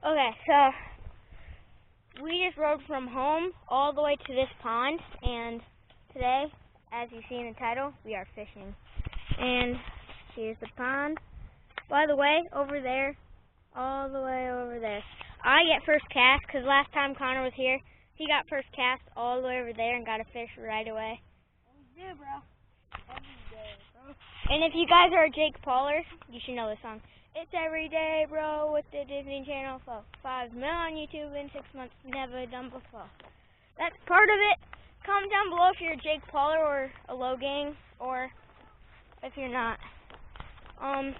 Okay, so we just rode from home all the way to this pond, and today, as you see in the title, we are fishing. And here's the pond. By the way, over there, all the way over there, I get first cast because last time Connor was here, he got first cast all the way over there and got a fish right away. Yeah, bro. Every day, bro. And if you guys are Jake Paulers, you should know this song. It's every day, bro, with the Disney Channel flow. 5 million on YouTube in 6 months, never done before. That's part of it. Comment down below if you're a Jake Pauler or a Logang, or if you're not. And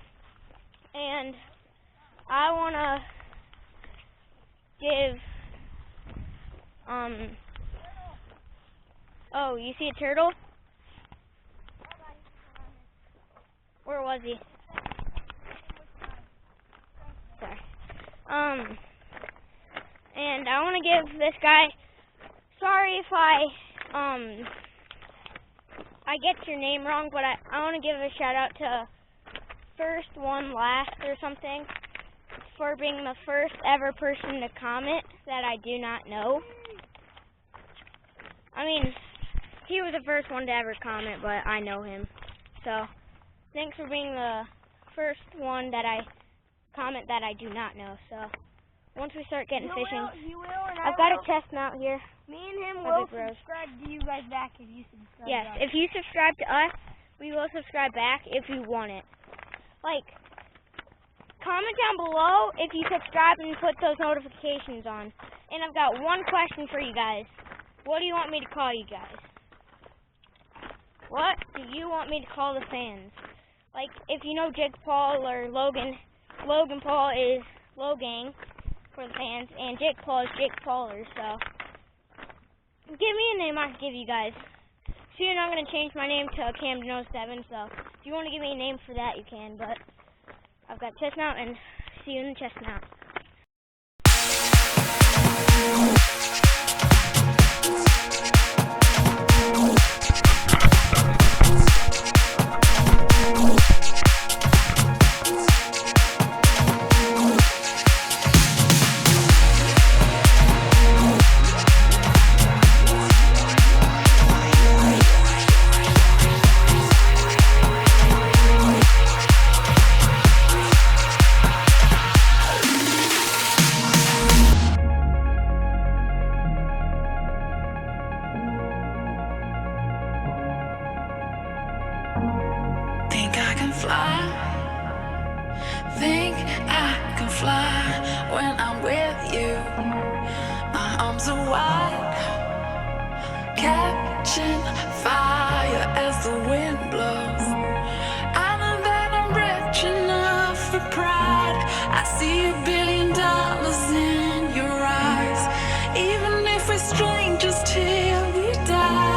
I wanna give oh, you see a turtle? Where was he? Sorry. And I want to give this guy, sorry if I get your name wrong, but I want to give a shout out to First One Last or something for being the first ever person to comment that I do not know. I mean, he was the first one to ever comment, but I know him. So, thanks for being the first one that I comment that I do not know. So, once we start getting fishing, I've got a chest mount here. Me and him will subscribe to you guys back if you subscribe. Yes, if you subscribe to us, we will subscribe back if you want it. Like, comment down below if you subscribe and put those notifications on. And I've got one question for you guys. What do you want me to call you guys? What do you want me to call the fans? Like, if you know Jake Paul or Logan Paul is Logang for the fans, and Jake Paul is Jake Pauler, so give me a name I can give you guys. Soon I'm going to change my name to Camden07, so if you want to give me a name for that, you can, but I've got chest mount, and see you in the chest mount. Think I can fly when I'm with you. My arms are wide, catching fire as the wind blows. I know that I'm rich enough for pride. I see $1 billion in your eyes, even if we're strangers till we die.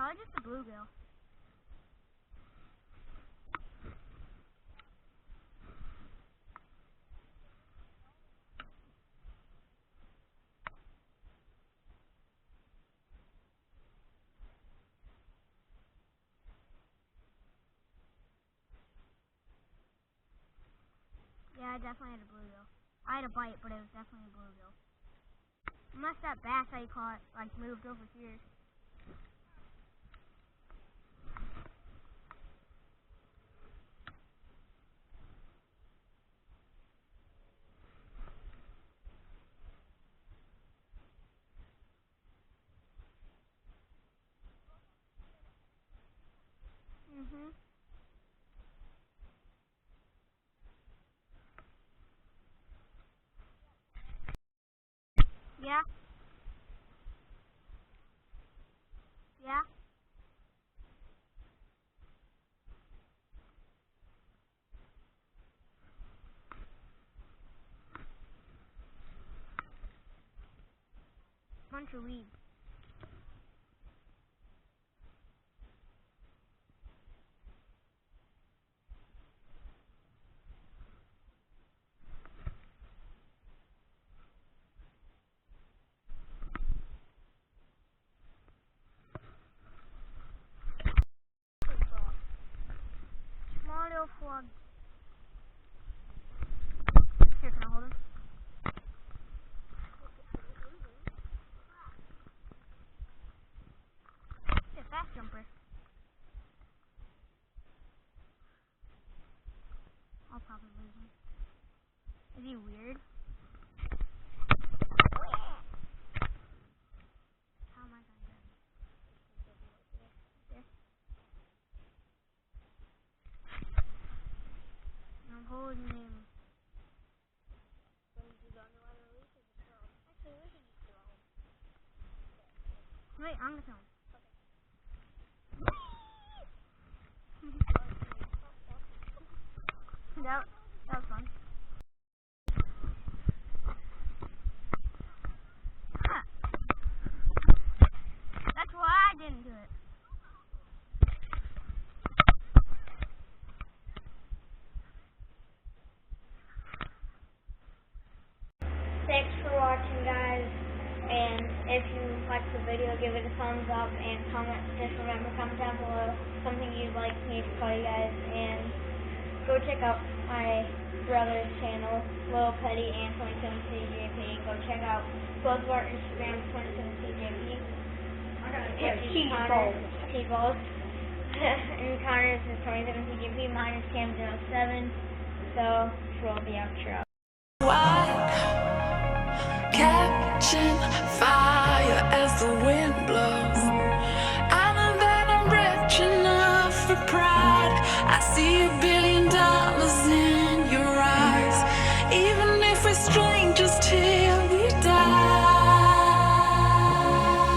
probably just a bluegill. Yeah, I definitely had a bluegill. I had a bite, but it was definitely a bluegill. Unless that bass I caught, like, moved over here. Mhm. Yeah. Yeah. Bunch of weeds. Small little frog. Here, can I hold him? He's a fast jumper. I'll probably lose him. Is he weird? How am I gonna grab him? This. And I'm holding him. Wait, I'm gonna throw him. that was fun. Ah, that's why I didn't do it. Thanks for watching, guys. And if you liked the video, give it a thumbs up and comment. Just remember, comment down below something you'd like me to call you guys. And go check out my brother's channel, Lil Petty and 27CJP. Go check out both of our Instagrams, 27CJP. T-Balls. And Connor's is 27CJP. Mine is Cam07. So, roll the outro. White, catching fire as the wind blows. I know that I'm rich enough for pride. I see you build